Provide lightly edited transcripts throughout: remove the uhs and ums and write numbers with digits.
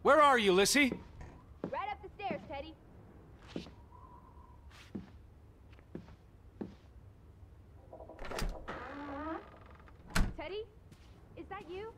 Where are you, Lissie? Right up the stairs, Teddy. Teddy? Is that you?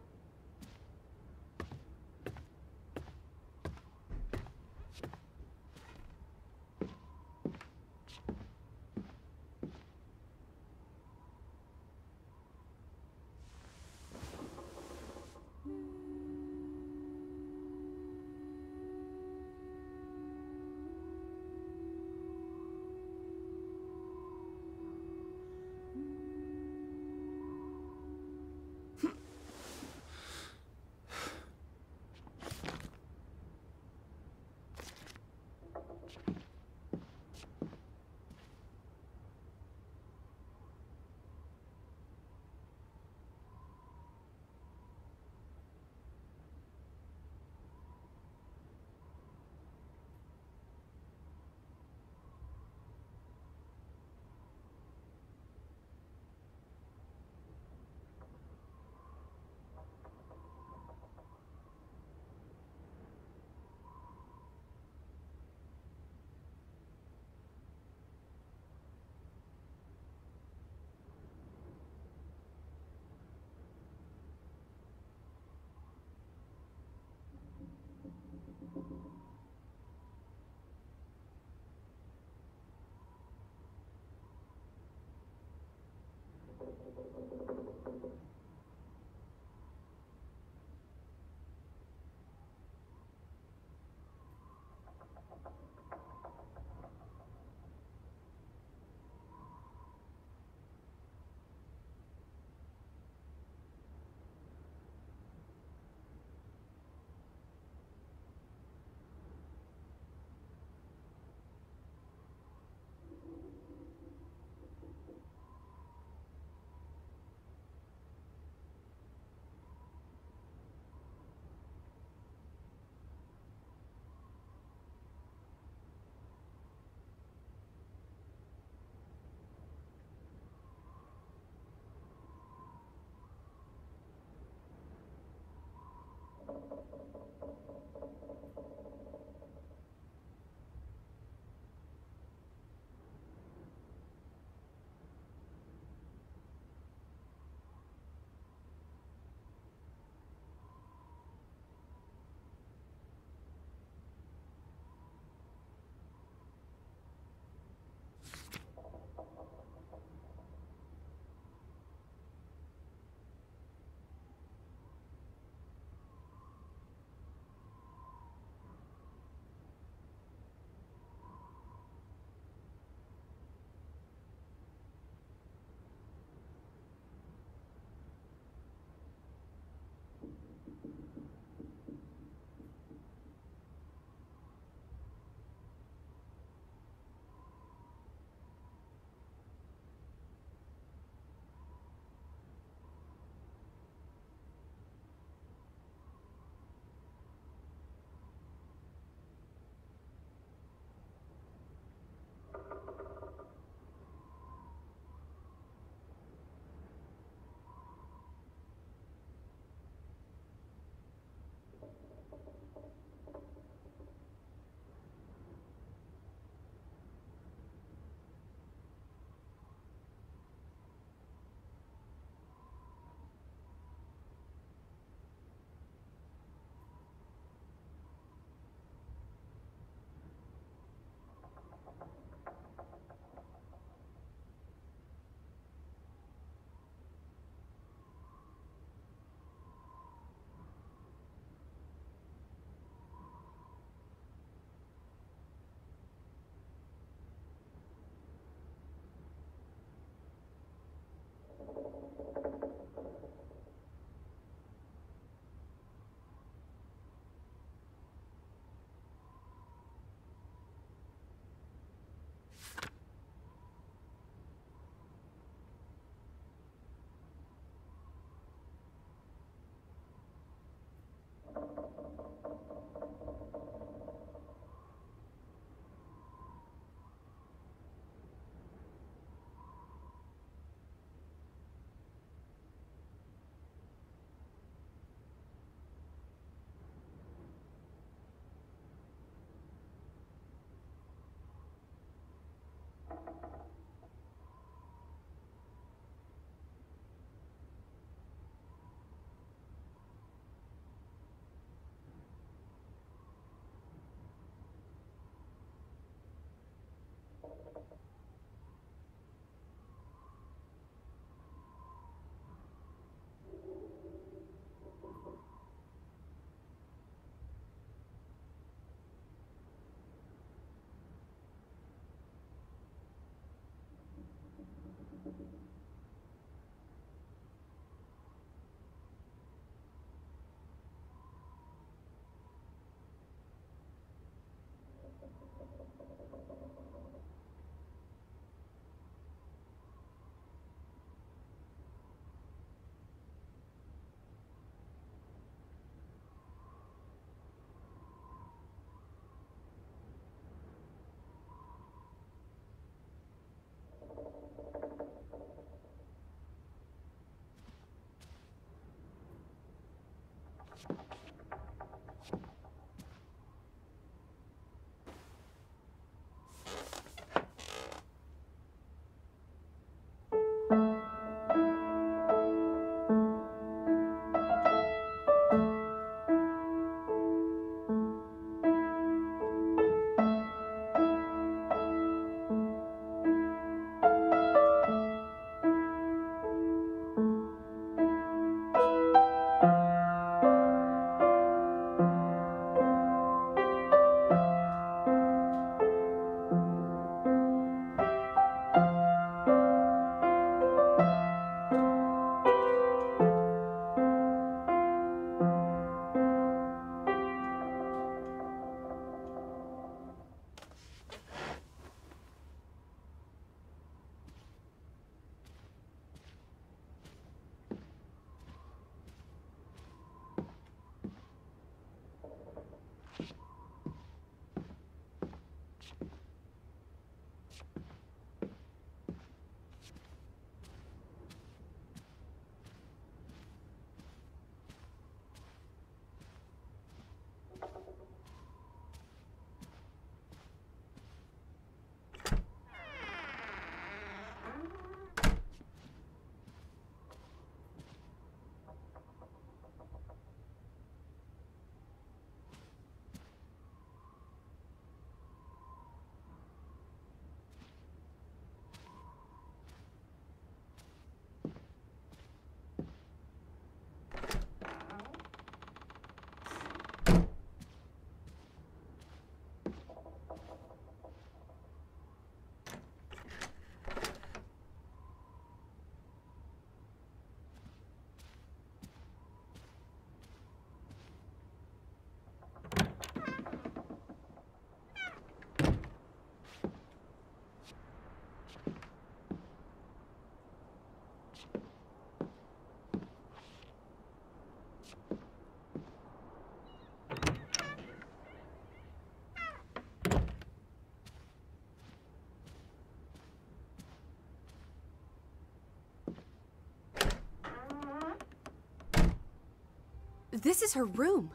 This is her room.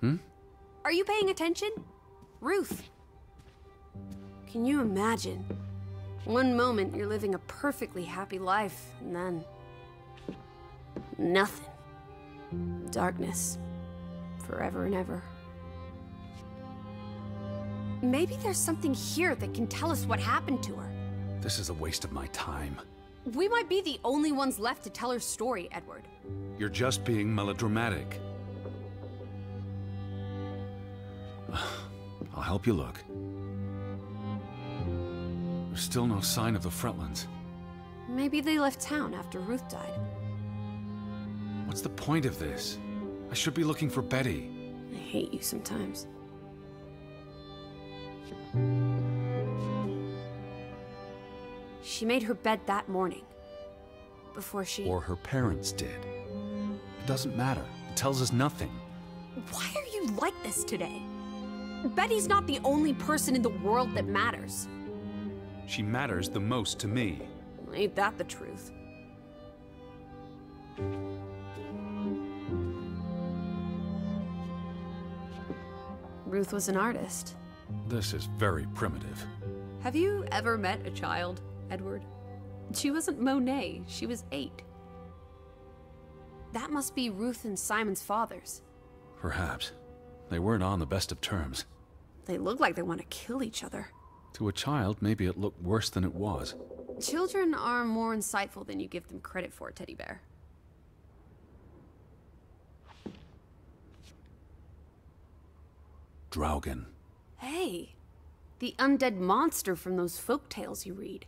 Hmm? Are you paying attention? Ruth. Can you imagine? One moment you're living a perfectly happy life, and then... nothing. Darkness. Forever and ever. Maybe there's something here that can tell us what happened to her. This is a waste of my time. We might be the only ones left to tell her story, Edward. You're just being melodramatic. I'll help you look. There's still no sign of the Fretlands. Maybe they left town after Ruth died. What's the point of this? I should be looking for Betty. I hate you sometimes. She made her bed that morning. Before she... Or her parents did. It doesn't matter. It tells us nothing. Why are you like this today? Betty's not the only person in the world that matters. She matters the most to me. Ain't that the truth? Ruth was an artist. This is very primitive. Have you ever met a child, Edward? She wasn't Monet, she was 8. That must be Ruth and Simon's fathers. Perhaps. They weren't on the best of terms. They look like they want to kill each other. To a child, maybe it looked worse than it was. Children are more insightful than you give them credit for, Teddy Bear. Draugen. Hey, the undead monster from those folk tales you read.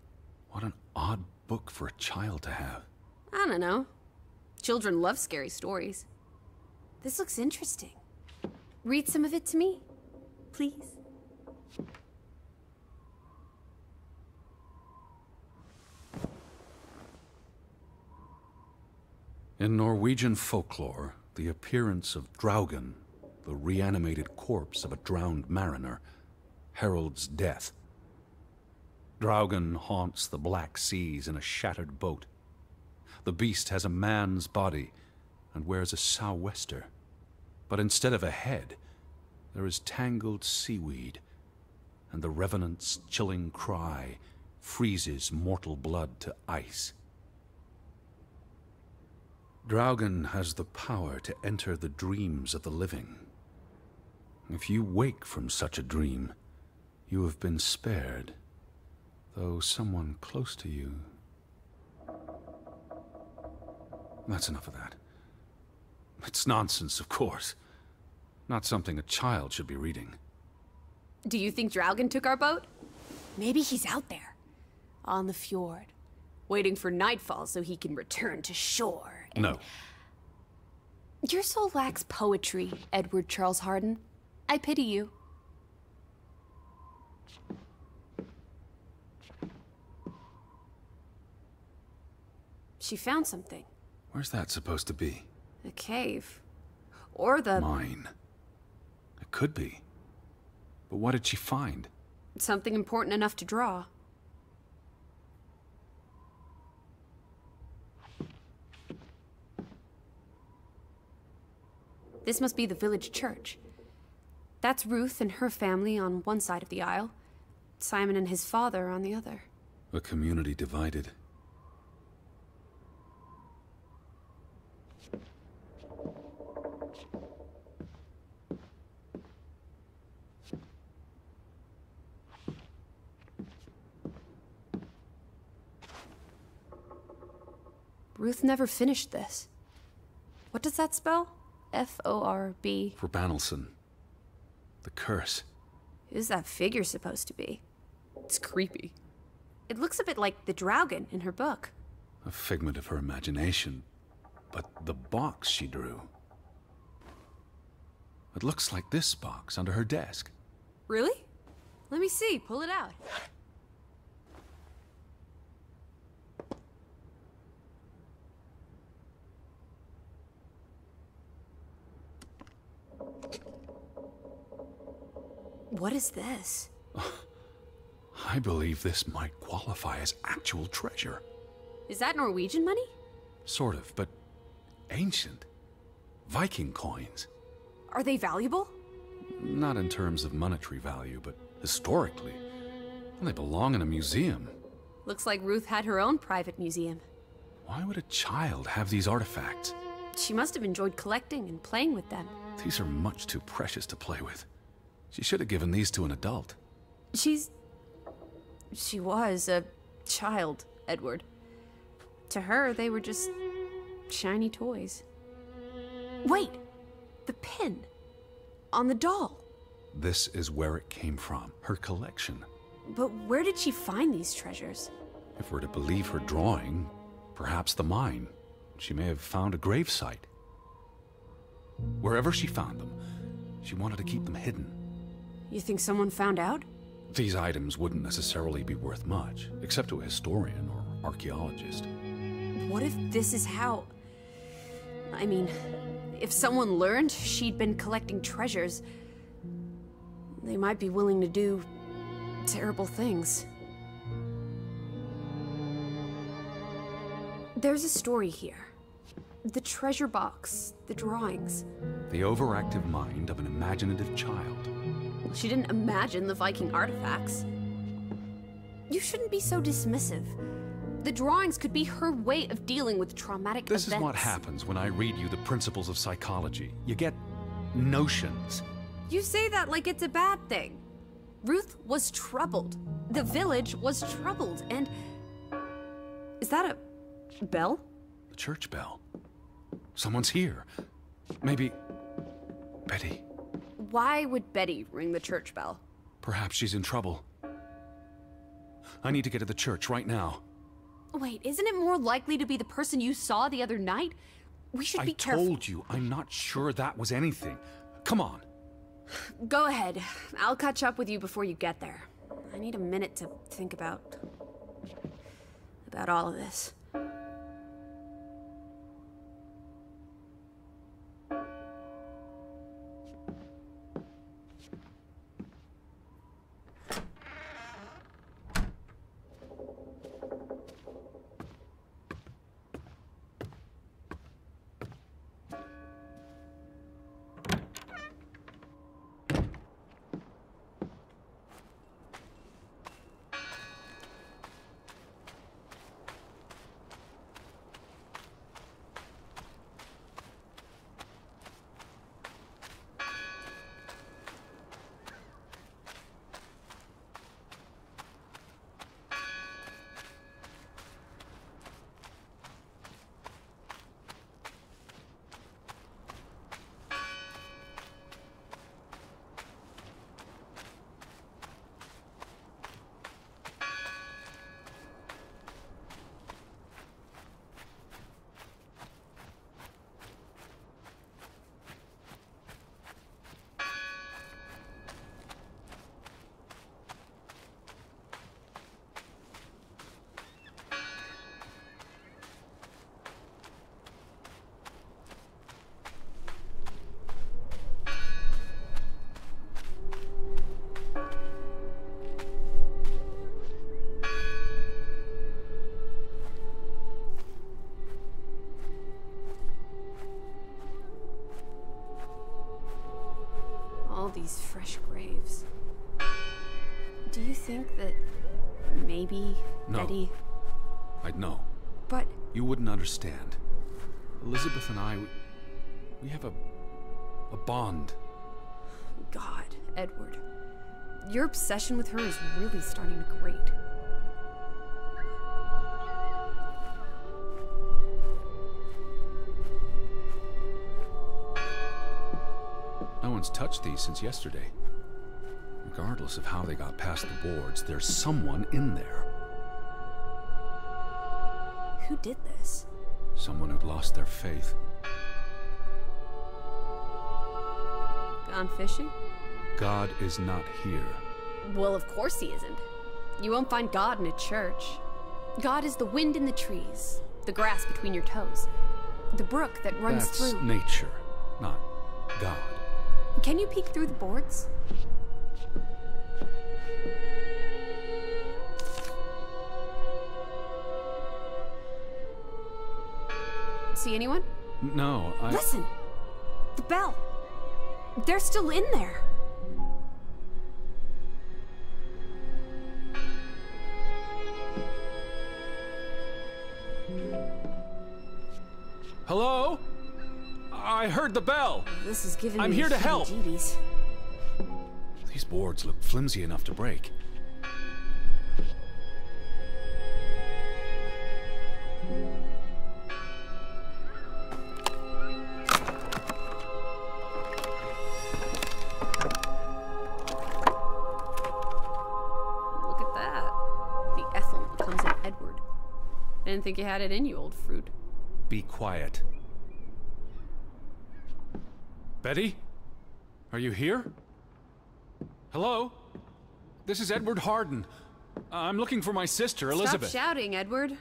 What an odd book for a child to have. I don't know. Children love scary stories. This looks interesting. Read some of it to me, please. In Norwegian folklore, the appearance of Draugen, the reanimated corpse of a drowned mariner, heralds death. Draugen haunts the Black Seas in a shattered boat. The beast has a man's body and wears a sou'wester. But instead of a head, there is tangled seaweed, and the revenant's chilling cry freezes mortal blood to ice. Draugen has the power to enter the dreams of the living. If you wake from such a dream, you have been spared, though someone close to you... That's enough of that. It's nonsense, of course. Not something a child should be reading. Do you think Draugen took our boat? Maybe he's out there, on the fjord, waiting for nightfall so he can return to shore and... No. Your soul lacks poetry, Edward Charles Harden. I pity you. She found something. Where's that supposed to be? A cave. Or the... Mine. It could be. But what did she find? Something important enough to draw. This must be the village church. That's Ruth and her family on one side of the aisle. Simon and his father on the other. A community divided. Ruth never finished this. What does that spell? F-O-R-B. For Banelson. The curse. Who's that figure supposed to be? It's creepy. It looks a bit like the Draugen in her book. A figment of her imagination. But the box she drew... It looks like this box under her desk. Really? Let me see. Pull it out. What is this? I believe this might qualify as actual treasure. Is that Norwegian money? Sort of, but ancient. Viking coins. Are they valuable? Not in terms of monetary value, but historically. They belong in a museum. Looks like Ruth had her own private museum. Why would a child have these artifacts? She must have enjoyed collecting and playing with them. These are much too precious to play with. She should have given these to an adult. She was a child, Edward. To her, they were just shiny toys. Wait! The pin! On the doll! This is where it came from, her collection. But where did she find these treasures? If we're to believe her drawing, perhaps the mine. She may have found a gravesite. Wherever she found them, she wanted to keep them hidden. You think someone found out? These items wouldn't necessarily be worth much, except to a historian or archaeologist. What if this is how... I mean, if someone learned she'd been collecting treasures, they might be willing to do terrible things. There's a story here. The treasure box, the drawings. The overactive mind of an imaginative child. She didn't imagine the Viking artifacts. You shouldn't be so dismissive. The drawings could be her way of dealing with traumatic events. This is what happens when I read you the principles of psychology. You get notions. You say that like it's a bad thing. Ruth was troubled. The village was troubled, and... Is that a bell? The church bell. Someone's here. Maybe... Betty. Why would Betty ring the church bell? Perhaps she's in trouble. I need to get to the church right now. Wait, isn't it more likely to be the person you saw the other night? We should be careful. I told you, I'm not sure that was anything. Come on. Go ahead. I'll catch up with you before you get there. I need a minute to think about all of this. These fresh graves. Do you think that maybe Betty... I'd know. But... You wouldn't understand. Elizabeth and I, we have a bond. God, Edward. Your obsession with her is really starting to grate. No one's touched these since yesterday. Regardless of how they got past the boards, there's someone in there. Who did this? Someone who'd lost their faith. Gone fishing? God is not here. Well, of course he isn't. You won't find God in a church. God is the wind in the trees, the grass between your toes, the brook that runs through... That's nature, not God. Can you peek through the boards? See anyone? No, Listen! The bell. They're still in there. Hello? I heard the bell. This is giving me I'm here to help. heebie-jeebies. These boards look flimsy enough to break. Look at that. The ethyl comes in Edward. I didn't think you had it in you, old fruit. Be quiet. Betty? Are you here? Hello? This is Edward Harden. I'm looking for my sister, Elizabeth. Stop shouting, Edward.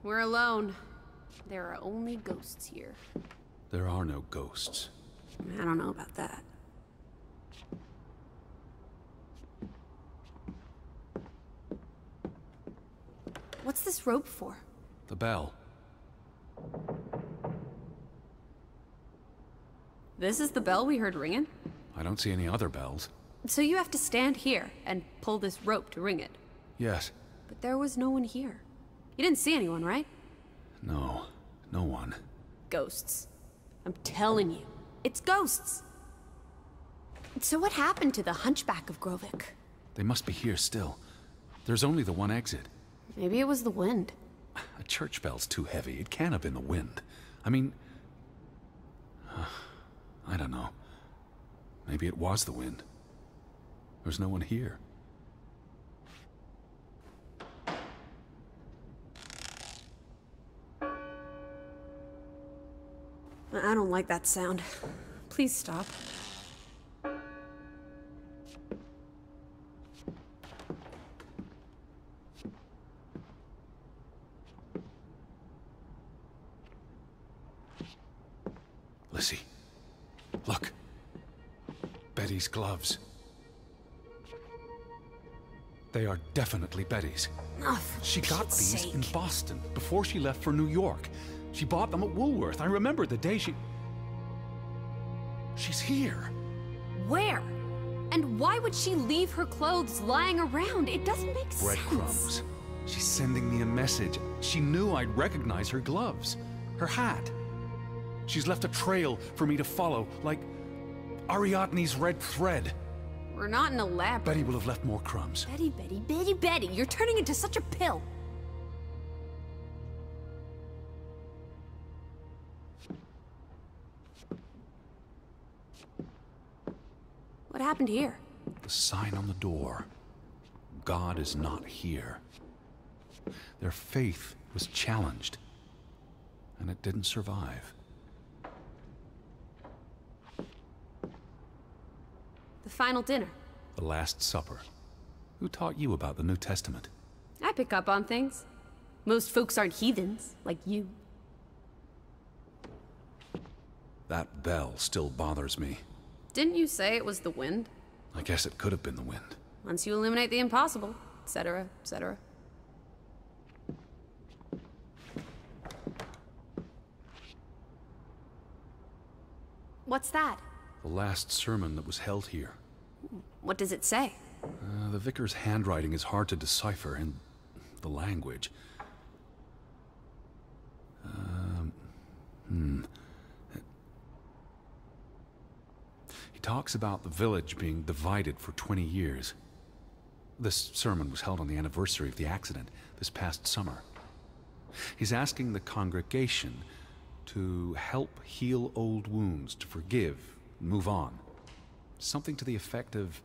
We're alone. There are only ghosts here. There are no ghosts. I don't know about that. What's this rope for? The bell. This is the bell we heard ringing? I don't see any other bells. So you have to stand here and pull this rope to ring it. Yes. But there was no one here. You didn't see anyone, right? No. No one. Ghosts. I'm telling you. It's ghosts! So what happened to the Hunchback of Grovik? They must be here still. There's only the one exit. Maybe it was the wind. A church bell's too heavy. It can't have been the wind. I mean... I don't know. Maybe it was the wind. There's no one here. I don't like that sound. Please stop. Lissie. Look. Betty's gloves. They are definitely Betty's. Oh, for She got Pete's these sake. in Boston before she left for New York. She bought them at Woolworth. I remember the day She's here. Where? And why would she leave her clothes lying around? It doesn't make sense. Breadcrumbs. She's sending me a message. She knew I'd recognize her gloves. Her hat. She's left a trail for me to follow, like Ariadne's red thread. We're not in a lab. Betty will have left more crumbs. Betty, you're turning into such a pill. What happened here? The sign on the door. God is not here. Their faith was challenged, and it didn't survive. The final dinner. The Last Supper. Who taught you about the New Testament? I pick up on things. Most folks aren't heathens, like you. That bell still bothers me. Didn't you say it was the wind? I guess it could have been the wind. Once you eliminate the impossible, etc., etc. What's that? The last sermon that was held here. What does it say? The vicar's handwriting is hard to decipher, and the language. He talks about the village being divided for 20 years. This sermon was held on the anniversary of the accident this past summer. He's asking the congregation to help heal old wounds, to forgive, move on. Something to the effect of,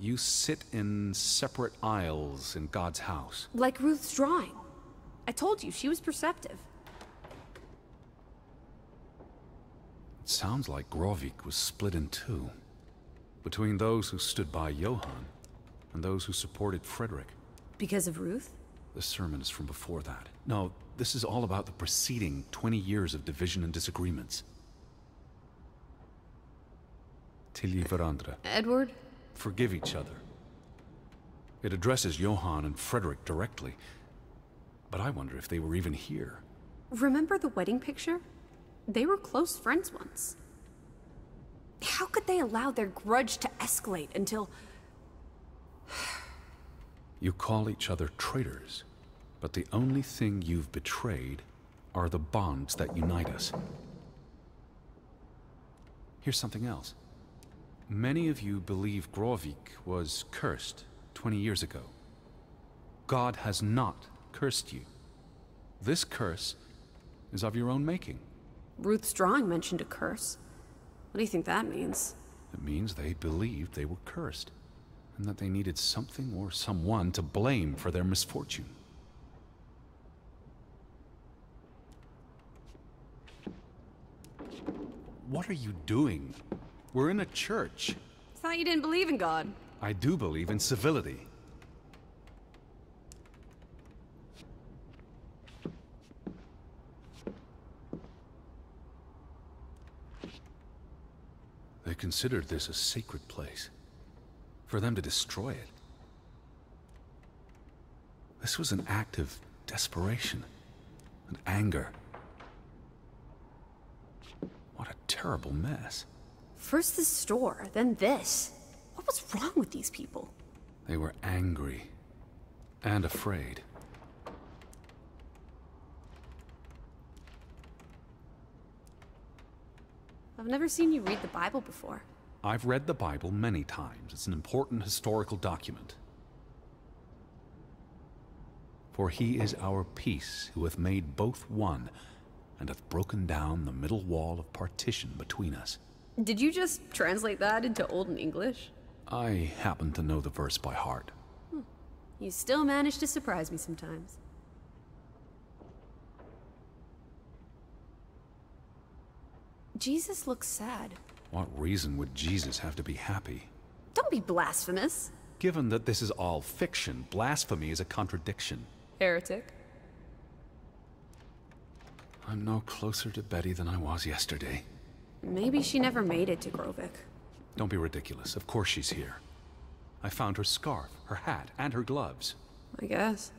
you sit in separate aisles in God's house. Like Ruth's drawing. I told you, she was perceptive. It sounds like Grovik was split in two, between those who stood by Johann and those who supported Frederick. Because of Ruth? The sermon is from before that. No, this is all about the preceding 20 years of division and disagreements. Tilgi varandra. Edward? Forgive each other. It addresses Johann and Frederick directly, but I wonder if they were even here. Remember the wedding picture? They were close friends once. How could they allow their grudge to escalate until... You call each other traitors, but the only thing you've betrayed are the bonds that unite us. Here's something else. Many of you believe Grovik was cursed 20 years ago. God has not cursed you. This curse is of your own making. Ruth's drawing mentioned a curse. What do you think that means? It means they believed they were cursed, and that they needed something or someone to blame for their misfortune. What are you doing? We're in a church. Thought you didn't believe in God. I do believe in civility. They considered this a sacred place. For them to destroy it. This was an act of desperation and anger. What a terrible mess. First this store, then this. What was wrong with these people? They were angry and afraid. I've never seen you read the Bible before. I've read the Bible many times. It's an important historical document. For he is our peace, who hath made both one, and hath broken down the middle wall of partition between us. Did you just translate that into Olden English? I happen to know the verse by heart. You still manage to surprise me sometimes. Jesus looks sad. What reason would Jesus have to be happy? Don't be blasphemous. Given that this is all fiction, blasphemy is a contradiction. Heretic. I'm no closer to Betty than I was yesterday. Maybe she never made it to Grovik. Don't be ridiculous. Of course she's here. I found her scarf, her hat, and her gloves. I guess.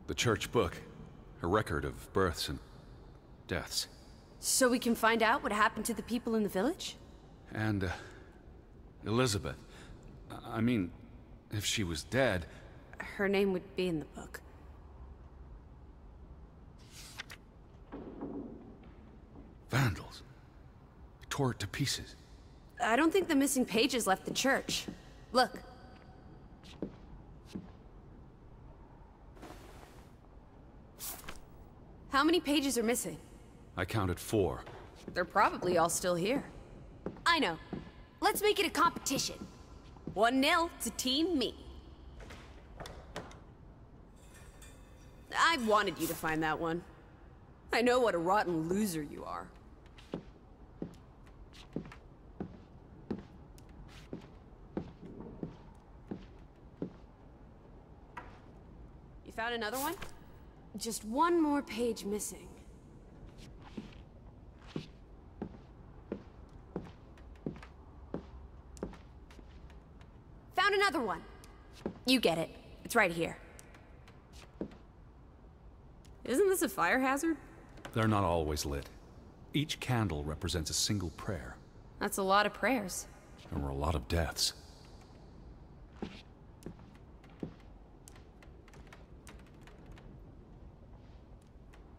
The church book. A record of births and deaths. So we can find out what happened to the people in the village? And, Elizabeth. I mean, if she was dead... Her name would be in the book. Vandals. Tore it to pieces. I don't think the missing pages left the church. Look. How many pages are missing? I counted 4. They're probably all still here. I know. Let's make it a competition. 1-0 to Team Me. I wanted you to find that one. I know what a rotten loser you are. You found another one? Just one more page missing. Found another one. You get it. It's right here. Isn't this a fire hazard? They're not always lit. Each candle represents a single prayer. That's a lot of prayers. There were a lot of deaths.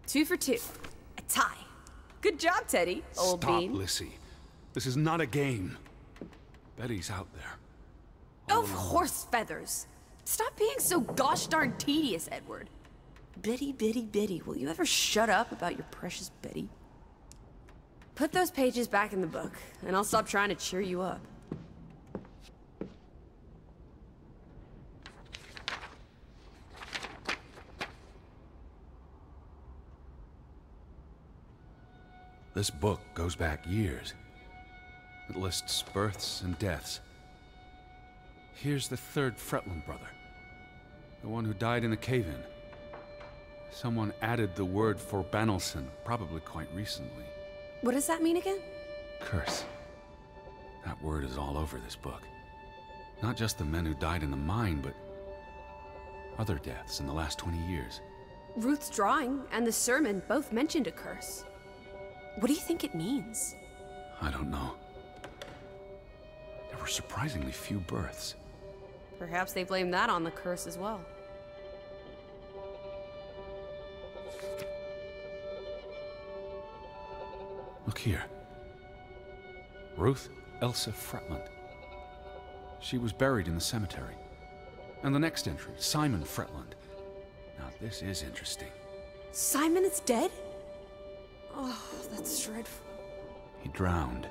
Two for two. A tie. Good job, Teddy, old Stop, bean. Lissie. This is not a game. Betty's out there. All Of alone. horse feathers. Stop being so gosh darn tedious, Edward. Biddy, biddy, biddy. Will you ever shut up about your precious Betty? Put those pages back in the book, and I'll stop trying to cheer you up. This book goes back years. It lists births and deaths. Here's the 3rd Fretland brother. The one who died in a cave-in. Someone added the word for Banelson, probably quite recently. What does that mean again? Curse. That word is all over this book. Not just the men who died in the mine, but other deaths in the last 20 years. Ruth's drawing and the sermon both mentioned a curse. What do you think it means? I don't know. There were surprisingly few births. Perhaps they blame that on the curse as well. Look here. Ruth Elsa Fretland. She was buried in the cemetery. And the next entry, Simon Fretland. Now this is interesting. Simon is dead? Oh, that's dreadful. He drowned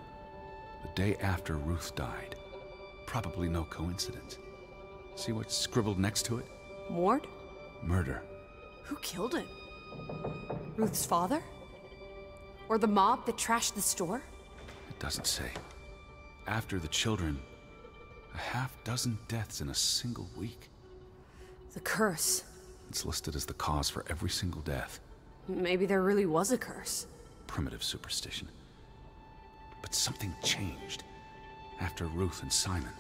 the day after Ruth died. Probably no coincidence. See what's scribbled next to it? Mord? Murder. Who killed him? Ruth's father? Or the mob that trashed the store? It doesn't say. After the children, a half-dozen deaths in a single week. The curse. It's listed as the cause for every single death. Maybe there really was a curse. Primitive superstition. But something changed after Ruth and Simon.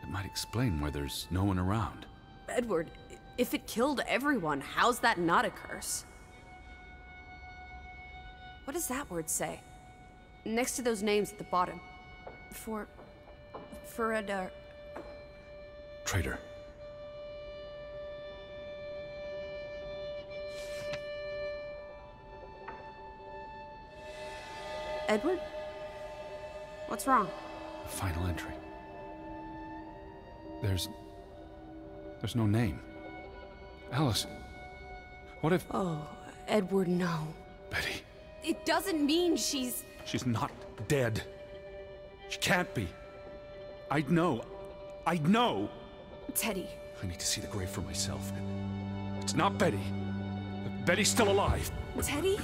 It might explain why there's no one around. Edward, if it killed everyone, how's that not a curse? What does that word say? Next to those names at the bottom. Foredar. Traitor. Edward? What's wrong? The final entry. There's no name. Alice, what if... Oh, Edward, no. Betty. It doesn't mean she's... She's not dead. She can't be. I'd know. I'd know. Teddy. I need to see the grave for myself. It's not Betty. Betty's still alive. Teddy?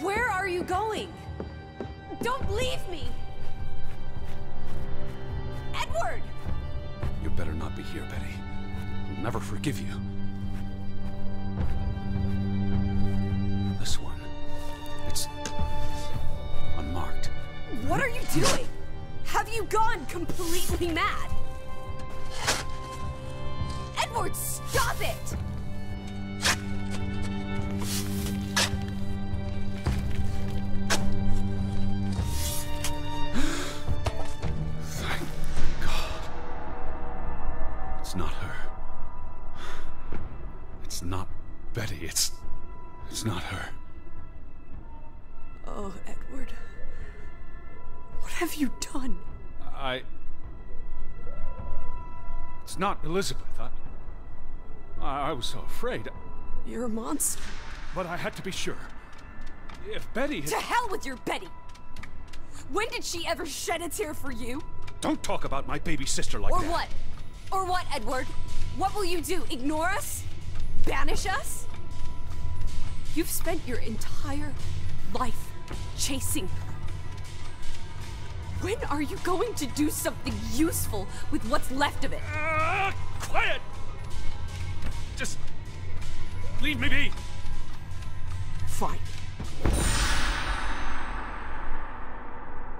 Where are you going? Don't leave me! Edward! You better not be here, Betty. I'll never forgive you. This one. It's unmarked. What are you doing? Have you gone completely mad? Edward, stop it! Thank God. It's not her. It's not Betty. It's not her. Oh, Edward. What have you done? It's not Elizabeth. I was so afraid. You're a monster. But I had to be sure. If Betty had... To hell with your Betty! When did she ever shed a tear for you? Don't talk about my baby sister like Or that. what? Or what, Edward? What will you do? Ignore us? Banish us? You've spent your entire life chasing her. When are you going to do something useful with what's left of it? Quiet! Just leave me be. Fine.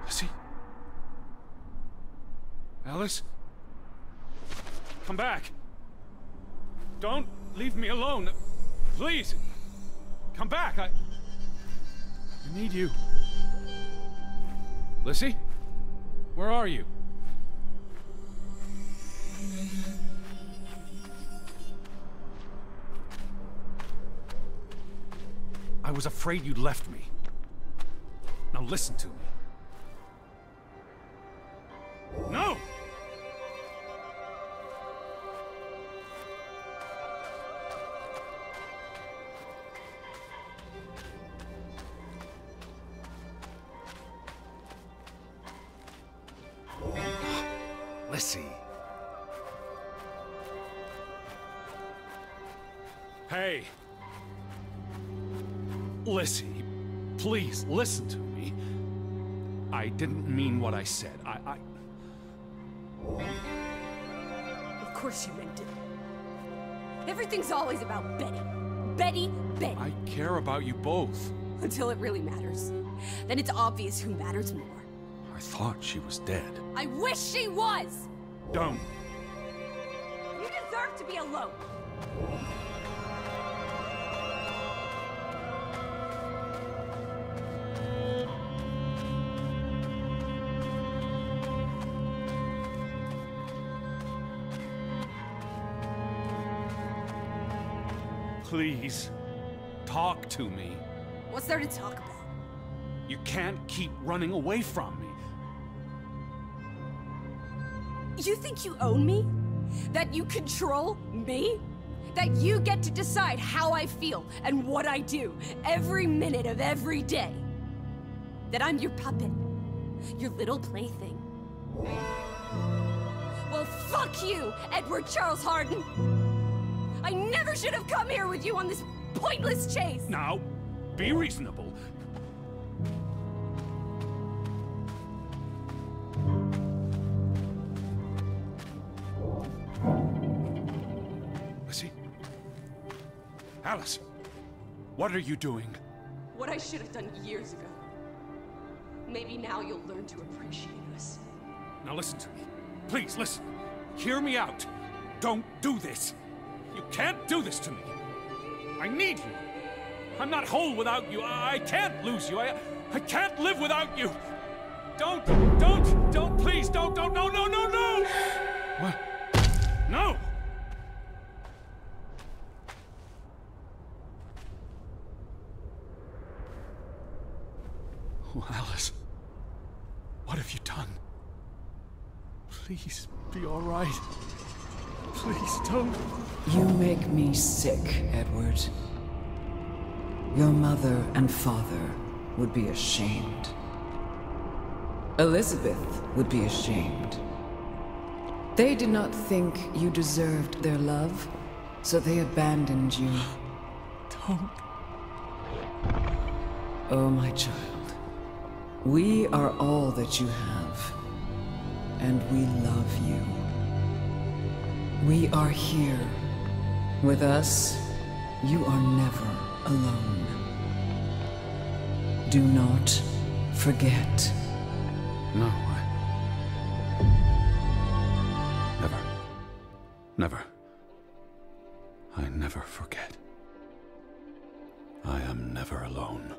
Lissie? Alice? Come back. Don't leave me alone. Please. Come back. I need you. Lissie? Where are you? I was afraid you'd left me. Now listen to me. No! Lissie. Hey. Lissie, please listen to me. I didn't mean what I said. Of course you meant it. Everything's always about Betty. Betty, Betty. I care about you both. Until it really matters. Then it's obvious who matters more. I thought she was dead. I wish she was! Don't. You deserve to be alone. Please, talk to me. What's there to talk about? You can't keep running away from me. You think you own me? That you control me? That you get to decide how I feel and what I do every minute of every day? That I'm your puppet? Your little plaything? Well, fuck you, Edward Charles Harden! I never should have come here with you on this pointless chase! Now, be reasonable. Lissie? Alice, what are you doing? What I should have done years ago. Maybe now you'll learn to appreciate us. Now listen to me. Please, listen. Hear me out. Don't do this. You can't do this to me. I need you. I'm not whole without you. I can't lose you. I can't live without you. Don't, please, don't, no. What? No! Oh, Alice. What have you done? Please, be all right. Please, don't. You make me sick, Edward. Your mother and father would be ashamed. Elizabeth would be ashamed. They did not think you deserved their love, so they abandoned you. Don't. Oh, my child. We are all that you have, and we love you. We are here. With us, you are never alone. Do not forget. No, Never. I never forget. I am never alone.